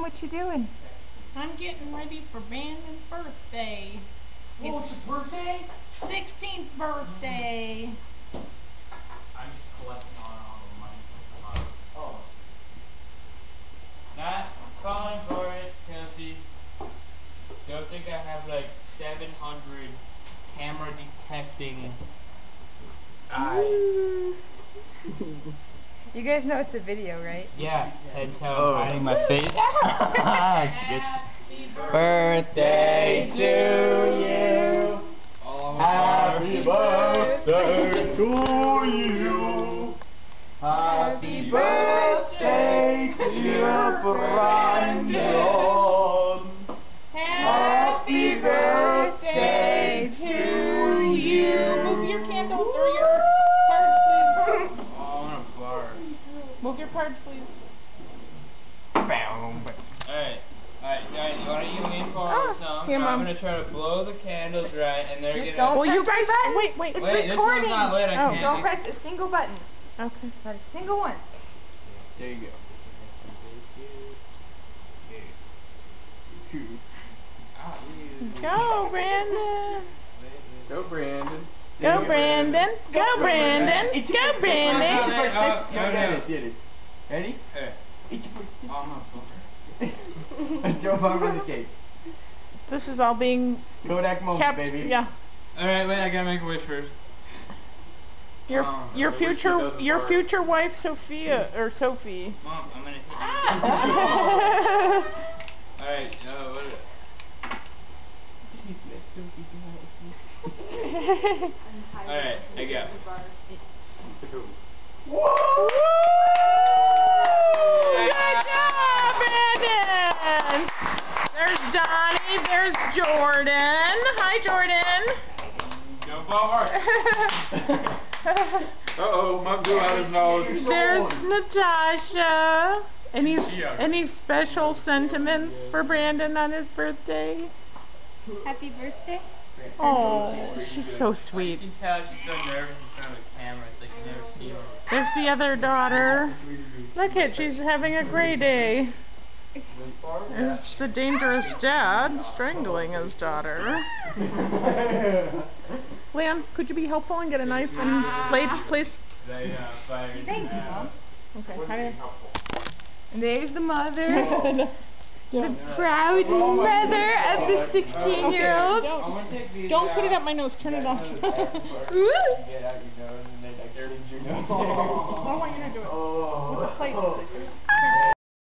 what you doing? I'm getting ready for Brandon's birthday. Oh, it's his birthday? 16th birthday. I'm just collecting all the money from the house. Oh. Not falling for it, Kelsey. Don't think I have like 700 camera detecting eyes. You guys know it's a video, right? Yeah, that's how I'm hiding my face. Happy birthday to you. Happy birthday to you. Happy birthday, dear Brandon. Happy birthday to you. Move your candle or your cards, please. Oh, I want a bar. Move your cards, please. Alright, guys, you want to use me for some? here, Mom. I'm going to try to blow the candles right, and they're going to... Don't Well, you press guys, the button. wait. It's Wait, this recording. one's not lit, I can't. Don't press a single button. Okay. Not a single one. There you go. Go, Brandon. Go, Brandon. Go, Brandon. Go, Brandon. Go, Brandon. Get it. Ready? It's your birthday. Oh, my God. Joe Bomb on the cake. This is all being Kodak moment, kept. baby. Yeah. Alright, wait, I gotta make a wish first. Your future wife Sophia or Sophie. Mom, I'm gonna hit Alright, what is it? Alright, I got Woo! Good job, Brandon! There's Donnie, there's Jordan. Hi, Jordan. Go forward. Uh-oh, Mom blew out his nose. There's Natasha. Any special sentiments for Brandon on his birthday? Happy birthday. Oh, she's so sweet. You can tell she's so nervous in front of the camera. It's like you never see her. There's the other daughter. Look at, she's having a great day. There's the dangerous dad strangling his daughter. Leon, could you be helpful and get a knife and plates, please? They fired. Thank you, Mom. Okay. And there's the mother. The proud mother of the 16-year-old. Don't put it up my nose. Turn it off. Ooh. Get out your nose and then like, there's your nose. I want you to do it. With the plate.